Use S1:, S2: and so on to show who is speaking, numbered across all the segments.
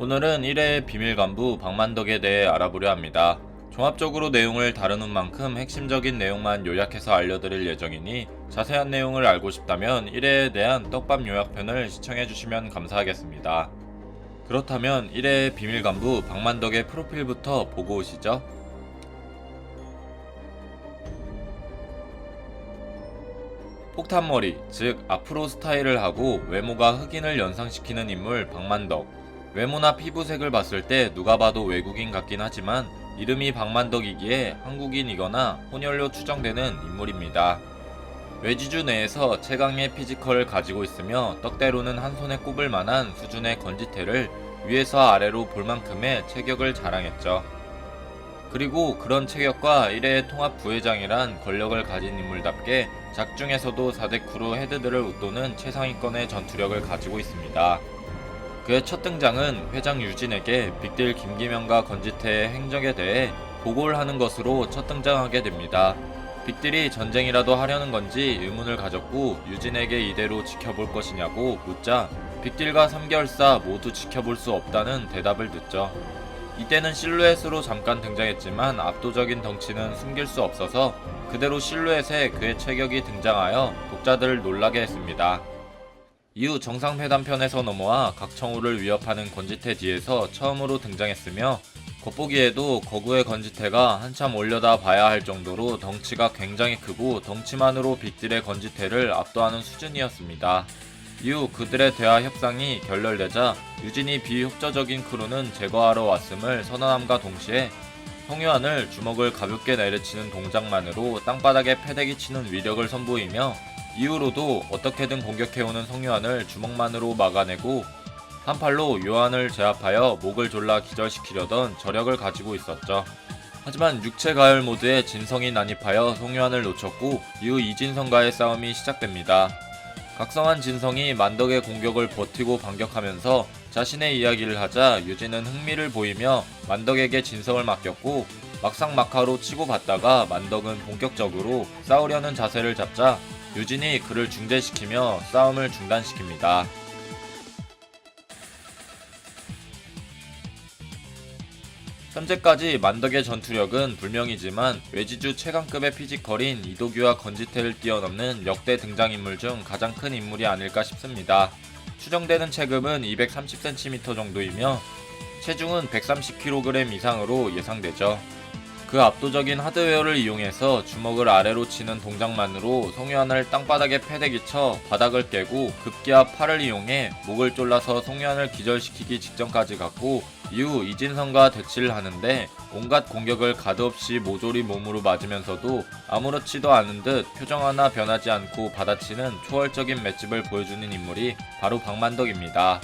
S1: 오늘은 1회 비밀간부 박만덕에 대해 알아보려 합니다. 종합적으로 내용을 다루는 만큼 핵심적인 내용만 요약해서 알려드릴 예정이니 자세한 내용을 알고 싶다면 1회에 대한 떡밥 요약편을 시청해주시면 감사하겠습니다. 그렇다면 1회 비밀간부 박만덕의 프로필부터 보고 오시죠. 폭탄머리, 즉 아프로 스타일을 하고 외모가 흑인을 연상시키는 인물 박만덕. 외모나 피부색을 봤을 때 누가 봐도 외국인 같긴 하지만 이름이 박만덕이기에 한국인이거나 혼혈로 추정되는 인물입니다. 외지주 내에서 최강의 피지컬을 가지고 있으며 떡대로는 한 손에 꼽을 만한 수준의 건지태를 위에서 아래로 볼 만큼의 체격을 자랑했죠. 그리고 그런 체격과 1회 통합 부회장이란 권력을 가진 인물답게 작중에서도 4대 크루 헤드들을 웃도는 최상위권의 전투력을 가지고 있습니다. 그의 첫 등장은 회장 유진에게 빅딜 김기명과 건지태의 행적에 대해 보고를 하는 것으로 첫 등장하게 됩니다. 빅딜이 전쟁이라도 하려는 건지 의문을 가졌고 유진에게 이대로 지켜볼 것이냐고 묻자 빅딜과 3개월사 모두 지켜볼 수 없다는 대답을 듣죠. 이때는 실루엣으로 잠깐 등장했지만 압도적인 덩치는 숨길 수 없어서 그대로 실루엣에 그의 체격이 등장하여 독자들을 놀라게 했습니다. 이후 정상회담편에서 넘어와 각청우를 위협하는 건지태 뒤에서 처음으로 등장했으며 겉보기에도 거구의 건지태가 한참 올려다 봐야 할 정도로 덩치가 굉장히 크고 덩치만으로 빅딜의 건지태를 압도하는 수준이었습니다. 이후 그들의 대화 협상이 결렬되자 유진이 비협조적인 크루는 제거하러 왔음을 선언함과 동시에 송유한을 주먹을 가볍게 내려치는 동작만으로 땅바닥에 패대기 치는 위력을 선보이며 이후로도 어떻게든 공격해오는 송유한을 주먹만으로 막아내고 한 팔로 요한을 제압하여 목을 졸라 기절시키려던 저력을 가지고 있었죠. 하지만 육체 가열 모드에 진성이 난입하여 송유한을 놓쳤고 이후 이진성과의 싸움이 시작됩니다. 각성한 진성이 만덕의 공격을 버티고 반격하면서 자신의 이야기를 하자 유진은 흥미를 보이며 만덕에게 진성을 맡겼고 막상 막하로 치고받다가 만덕은 본격적으로 싸우려는 자세를 잡자 유진이 그를 중재시키며 싸움을 중단시킵니다. 현재까지 만덕의 전투력은 불명이지만 외지주 최강급의 피지컬인 이도규와 건지태를 뛰어넘는 역대 등장인물 중 가장 큰 인물이 아닐까 싶습니다. 추정되는 체급은 230cm 정도이며 체중은 130kg 이상으로 예상되죠. 그 압도적인 하드웨어를 이용해서 주먹을 아래로 치는 동작만으로 송유한을 땅바닥에 패대기 쳐 바닥을 깨고 급기야 팔을 이용해 목을 졸라서 송유한을 기절시키기 직전까지 갔고 이후 이진성과 대치를 하는데 온갖 공격을 가드없이 모조리 몸으로 맞으면서도 아무렇지도 않은 듯 표정 하나 변하지 않고 받아치는 초월적인 맷집을 보여주는 인물이 바로 박만덕입니다.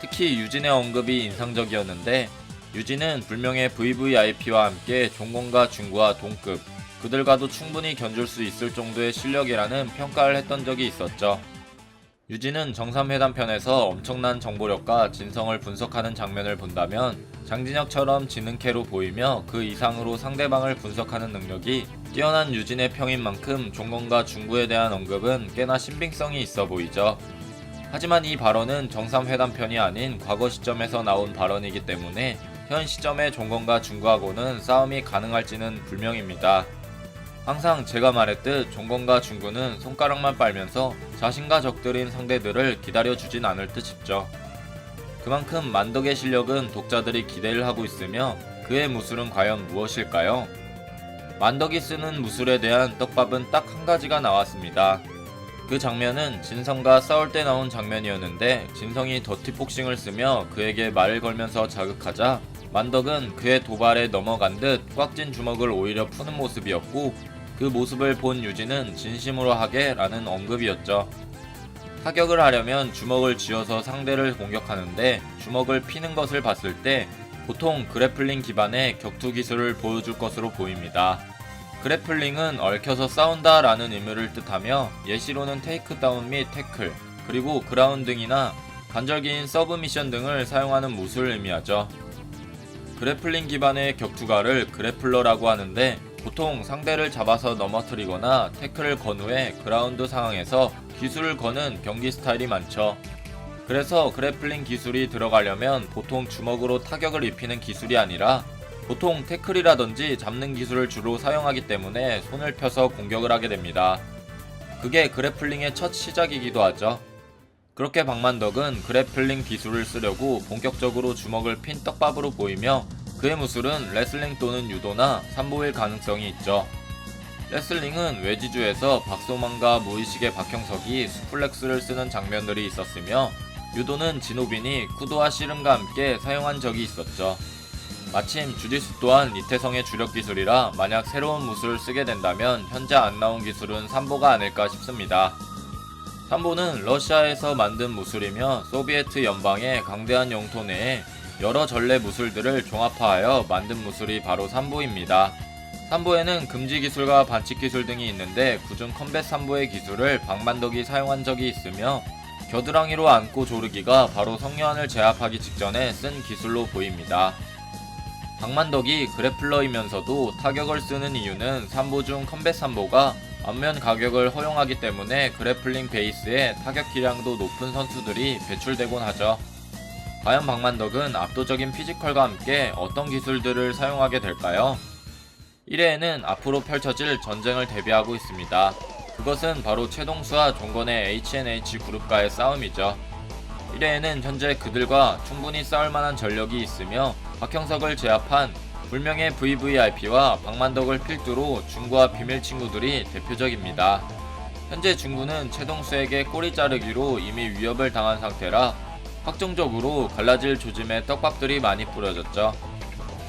S1: 특히 유진의 언급이 인상적이었는데 유진은 불명의 VVIP와 함께 종곤과 중구와 동급, 그들과도 충분히 견줄 수 있을 정도의 실력이라는 평가를 했던 적이 있었죠. 유진은 정상회담편에서 엄청난 정보력과 진성을 분석하는 장면을 본다면 장진혁처럼 지능캐로 보이며 그 이상으로 상대방을 분석하는 능력이 뛰어난 유진의 평인 만큼 종곤과 중구에 대한 언급은 꽤나 신빙성이 있어 보이죠. 하지만 이 발언은 정상회담편이 아닌 과거 시점에서 나온 발언이기 때문에 현 시점의 종건과 중구하고는 싸움이 가능할지는 불명입니다. 항상 제가 말했듯 종건과 중구는 손가락만 빨면서 자신과 적들인 상대들을 기다려주진 않을 듯 싶죠. 그만큼 만덕의 실력은 독자들이 기대를 하고 있으며 그의 무술은 과연 무엇일까요? 만덕이 쓰는 무술에 대한 떡밥은 딱 한 가지가 나왔습니다. 그 장면은 진성과 싸울 때 나온 장면이었는데 진성이 더티복싱을 쓰며 그에게 말을 걸면서 자극하자 만덕은 그의 도발에 넘어간 듯 꽉진 주먹을 오히려 푸는 모습이었고 그 모습을 본 유진은 진심으로 하게 라는 언급이었죠. 타격을 하려면 주먹을 쥐어서 상대를 공격하는데 주먹을 피는 것을 봤을 때 보통 그래플링 기반의 격투 기술을 보여줄 것으로 보입니다. 그래플링은 얽혀서 싸운다 라는 의미를 뜻하며 예시로는 테이크다운 및 태클, 그리고 그라운딩이나 간절기인 서브미션 등을 사용하는 무술을 의미하죠. 그래플링 기반의 격투가를 그래플러라고 하는데 보통 상대를 잡아서 넘어뜨리거나 태클을 건 후에 그라운드 상황에서 기술을 거는 경기 스타일이 많죠. 그래서 그래플링 기술이 들어가려면 보통 주먹으로 타격을 입히는 기술이 아니라 보통 태클이라든지 잡는 기술을 주로 사용하기 때문에 손을 펴서 공격을 하게 됩니다. 그게 그래플링의 첫 시작이기도 하죠. 그렇게 박만덕은 그래플링 기술을 쓰려고 본격적으로 주먹을 핀 떡밥으로 보이며 그의 무술은 레슬링 또는 유도나 삼보일 가능성이 있죠. 레슬링은 외지주에서 박소만과 무의식의 박형석이 수플렉스를 쓰는 장면들이 있었으며 유도는 진호빈이 쿠도와 씨름과 함께 사용한 적이 있었죠. 마침 주짓수 또한 이태성의 주력 기술이라 만약 새로운 무술을 쓰게 된다면 현재 안 나온 기술은 삼보가 아닐까 싶습니다. 삼보는 러시아에서 만든 무술이며 소비에트 연방의 강대한 영토 내에 여러 전래 무술들을 종합화하여 만든 무술이 바로 삼보입니다. 삼보에는 금지 기술과 반칙 기술 등이 있는데 그중 컴뱃 삼보의 기술을 박만덕이 사용한 적이 있으며 겨드랑이로 안고 조르기가 바로 성려안을 제압하기 직전에 쓴 기술로 보입니다. 박만덕이 그래플러이면서도 타격을 쓰는 이유는 삼보 중 컴뱃 삼보가 안면 가격을 허용하기 때문에 그래플링 베이스에 타격 기량도 높은 선수들이 배출되곤 하죠. 과연 박만덕은 압도적인 피지컬과 함께 어떤 기술들을 사용하게 될까요? 1회에는 앞으로 펼쳐질 전쟁을 대비하고 있습니다. 그것은 바로 최동수와 종건의 H&H 그룹과의 싸움이죠. 1회에는 현재 그들과 충분히 싸울 만한 전력이 있으며 박형석을 제압한 불명의 VVIP와 박만덕을 필두로 중구와 비밀 친구들이 대표적입니다. 현재 중구는 최동수에게 꼬리 자르기로 이미 위협을 당한 상태라 확정적으로 갈라질 조짐의 떡밥들이 많이 뿌려졌죠.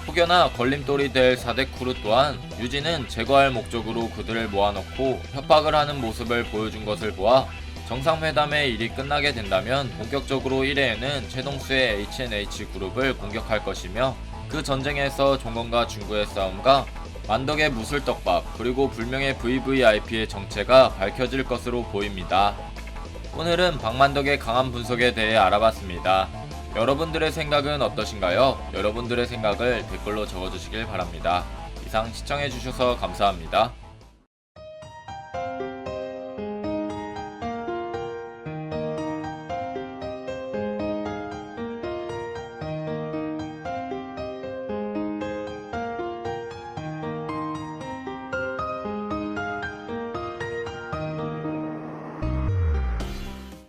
S1: 혹여나 걸림돌이 될 사대 쿠르 또한 유진은 제거할 목적으로 그들을 모아놓고 협박을 하는 모습을 보여준 것을 보아 정상회담의 일이 끝나게 된다면 본격적으로 1회에는 최동수의 H&H 그룹을 공격할 것이며 그 전쟁에서 종건과 중구의 싸움과 만덕의 무술떡밥 그리고 불명의 VVIP의 정체가 밝혀질 것으로 보입니다. 오늘은 박만덕의 강한 분석에 대해 알아봤습니다. 여러분들의 생각은 어떠신가요? 여러분들의 생각을 댓글로 적어주시길 바랍니다. 이상 시청해주셔서 감사합니다.